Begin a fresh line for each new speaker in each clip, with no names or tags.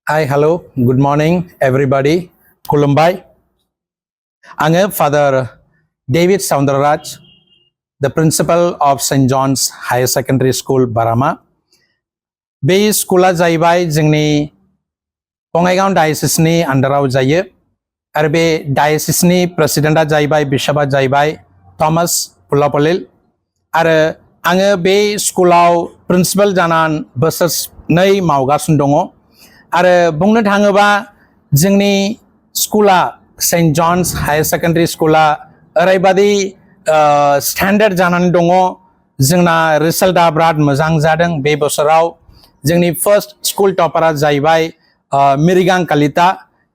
Hi, hello, good morning, everybody. Kulumbai. I'm Father David Soundarraj, the principal of St. John's Higher Secondary School, Barama. Be schoola jaibai jengni Bongaigaon Diocese ni underaw jaye. Arbe diocese ni presidenta jaibai bishapa jaibai Thomas Pulapolil. Are ange be schoolau principal janan bosors nei mawgasun dongo. आरो बुंनो थाङोबा जोंनि स्कुला Saint Jones higher secondary स्कुला ओरैबादि standard जानानै दङ जोंना रिजल्टआ बिराद मोजां जादों बे बोसोराव जोंनि फर्स्ट स्कुल टपारा जाहैबाय मिरिगां कालिता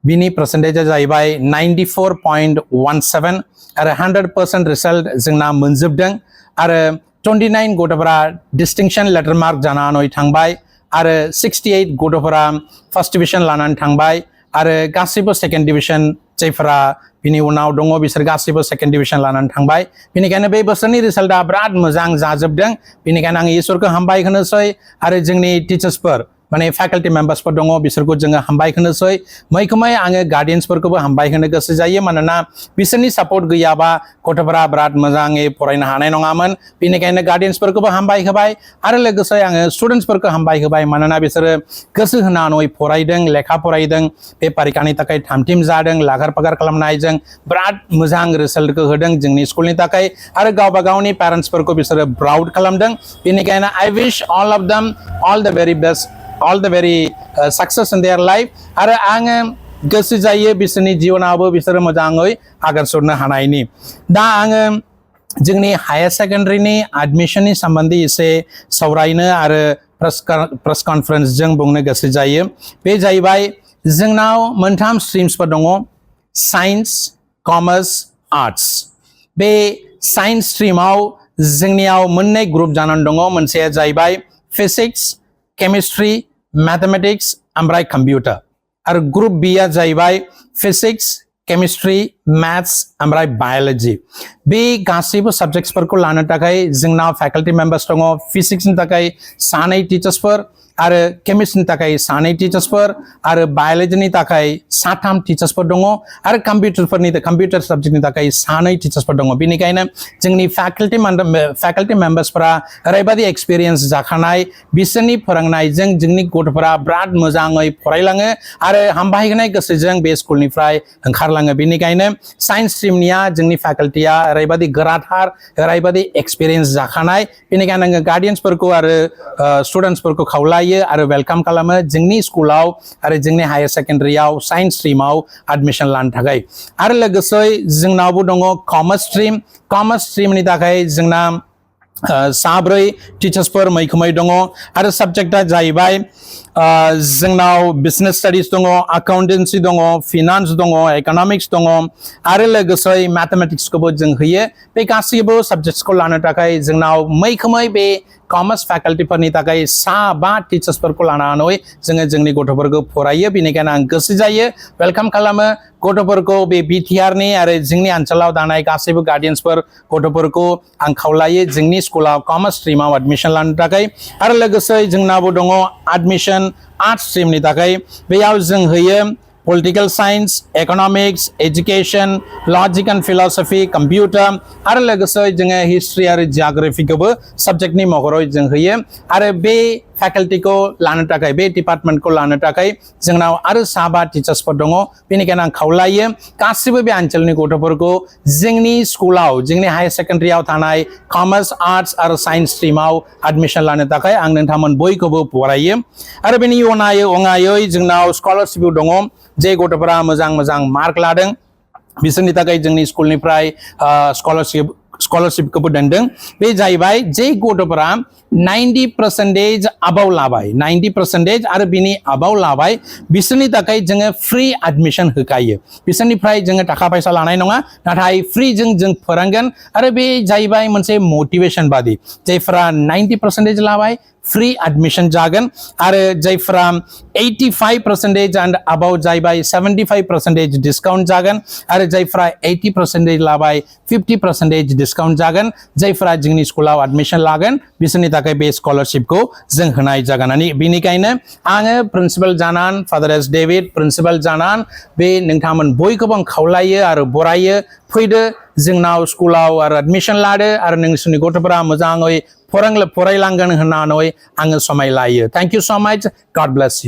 बिनि पार्सेंटेजआ जाहैबाय 94.17 आरो 100% रिजल्ट जोंना मोनजोबदों आरो 29 गथ'फोरा डिस्टिंक्शन लेटर मार्क जानानै थांबाय आरो 68 गथ'फोरा फर्स्ट डिविजन लानानै थांबाय आरो गासैबो सेकेंड डिविजन जायफोरा बिनि उनाव दङ बिसोर गासैबो सेकेंड डिविजन लानानै थांबाय बेनिखायनो बे बोसोरनि रिजल्टआ बिराद मोजां जाजोबदों बेनिखायनो आं इसोरखौ हामबाय होनोसै आरो जोंनि टीचार्सफोर माने फैकल्टी मेम्बार्सफोर दङ बिसोरखौ जोङो हामबाय होनोसै मैखोमै आङो गार्डियन्सफोरखौबो हामबाय होनो गोसो जायो मानोना बिसोरनि सापर्ट गैयाबा गथ'फोरा बिराद मोजाङै फरायनो हानाय नङामोन बेनिखायनो गार्डियन्सफोरखौबो हामबाय होबाय आरो लोगोसे आङो स्टुडेन्ट्सफोरखौ हामबाय होबाय मानोना बिसोरो गोसो होनानै फरायदों लेखा फरायदों बे परिखानि थाखाय थामथिम जादों लागार फागार खालामनायजों बिराद मोजां रिजल्टखौ होदों जोंनि स्कुलनि थाखाय आरो गावबा गावनि पेरेन्ट्सफोरखौ बिसोरो प्राउड खालामदों बेनिखायनो I wish all of them all the very best all the very success in their life आरो आङो गोसो जायो बिसोरनि जिउनावबो बिसोरो मोजाङै आगान सुरनो हानायनि दा आङो जोंनि हायर सेकेंडरीनि एडमिशननि सोमोन्दै एसे सावरायनो आरो प्रेस कन्फारेन्स जों बुंनो गोसो जायो बे जाहैबाय जोंनाव मोनथाम स्ट्रीम्सफोर दङ साइन्स कमार्स आर्ट्स बे साइन्स स्ट्रीमाव जोंनियाव मोननै ग्रुप जानानै दङ मोनसेया जाहैबाय फिजिक्स केमिस्ट्री मैथमेटिक्स ओमफ्राय कम्पिउटार आरो ग्रुप बी आ जाहैबाय फिजिक्स केमिस्ट्री मैथ्स ओमफ्राय बायोलॉजी बे गासैबो सब्जेक्ट्सफोरखौ लानो थाखाय जोंनाव फैकल्टी मेम्बार्स दङ फिजिक्सनि थाखाय सानै टीचार्सफोर आरो केमिस्ट्रिनि थाखाय सानै टीचार्सफोर आरो बायोलॉजीनि थाखाय साथाम टीचार्सफोर दङ आरो कम्पिउटार सब्जेक्टनि थाखाय सानै टीचार्सफोर दङ बेनिखायनो जोंनि फैकल्टी मेम्बार्सफोरा ओरैबादि एक्सपिरियेन्स जाखानाय बिसोरनि फोरोंनायजों जोंनि गथ'फोरा बिराद मोजाङै फरायलाङो आरो हामबाय होनाय गोसोजों बे स्कुलनिफ्राय ओंखारलाङो बेनिखायनो साइन्स स्ट्रीमनिया जोंनि फैकल्टीया ओरैबादि गोराथार ओरैबादि एक्सपिरियेन्स जाखानाय बेनिखायनो आङो गार्डियन्सफोरखौ आरो स्टुडेन्ट्सफोरखौ खावलायो आरो वेलकाम खालामो जोंनि स्कुलाव आरो जोंनि हायर सेकेंडरीआव साइन्स स्ट्रीमाव एडमिशन लानो थाखाय आरो लोगोसे जोंनावबो दङ कमार्स स्ट्रीमनि थाखाय जोंना साब्रै टीचार्सफोर मैखोमै दङ आरो सब्जेक्टआ जाहैबाय जोंनाव बिजनेस स्टाडिज दङ एकाउन्टेन्सि दङ फिनान्स दङ इकोनॉमिक्स दङ आरो लोगोसे मैथमेटिक्सखौबो जों होयो बे गासैबो सब्जेक्ट्सखौ लानो थाखाय जोंनाव मैखोमै बे कमार्स फैकल्टीफोरनि थाखाय 5 टीचार्सफोरखौ लानानै जोङो जोंनि गथ'फोरखौ फरायो बेनिखायनो आं गोसो जायो वेलकाम खालामो गथ'फोरखौ बे बिटिआरनि आरो जोंनि ओनसोलाव थानाय गासैबो गार्डियन्सफोर गथ'फोरखौ आं खावलायो जोंनि स्कुलाव कमार्स स्ट्रीमाव एडमिशन लानो थाखाय आरो लोगोसे जोंनाबो दङ एडमिशन आर्ट्स स्ट्रीमनि थाखाय बेयाव जों होयो political science, economics, education, logic and philosophy, computer आरो लोगोसे जोङो हिस्ट्री आरो जियोग्राफीखौबो सब्जेक्टनि महरै जों होयो आरो बे फैकल्टीखौ लानो थाखाय बे डिपार्टमेन्टखौ लानो थाखाय जोंनाव आरो 5 टीचार्सफोर दङ बेनिखायनो आं खावलायो गासिबो बे ओनसोलनि गथ'फोरखौ जोंनि स्कुलाव जोंनि हायर सेकेंडरीआव थानाय कमार्स आर्ट्स आरो साइन्स स्ट्रीमाव एडमिशन लानो थाखाय आं नोंथांमोन बयखौबो फरायो आरो बेनि अनगायै जोंनाव स्कलारशिप दङ जे गथ'फोरा मोजां मार्क लादों बिसोरनि थाखाय जोंनि स्कुलनिफ्राय स्कलारशिपखौबो दोनदों बे जाहैबाय जे गथ'फोरा 90% अबाव लाबाय 90% आरो बिनि अबाव लाबाय बिसोरनि थाखाय जोङो फ्री एडमिशन होखायो बिसोरनिफ्राय जोङो थाखा फैसा लानाय नङा नाथाय फ्री जों फोरोंगोन आरो बे जाहैबाय मोनसे मोटिवेशन बादि जायफोरा 90% लाबाय फ्री एडमिशन जागोन आरो जायफ्रा 85% and above जायबाय 75% डिस्काउंट जागोन आरो जायफ्रा 80% लाबाय 50% डिस्काउंट जागोन जायफ्रा जोंनि स्कुलाव एडमिशन लागोन बिसोरनि थाखाय बे स्कलारशिपखौ जों होनाय जागोन बेनिखायनो आङो प्रिन्सिपाल जानान फादार एस डेभिड प्रिन्सिपाल जानान बे नोंथांमोन बयखौबो आं खावलायो आरो बरायो फैदो जोंनाव स्कुलाव आरो एडमिशन लादो आरो नोंसोरनि गथ'फोरा मोजाङै फरायलांगोन होननानै आङो समाय लायो thank you so much God bless you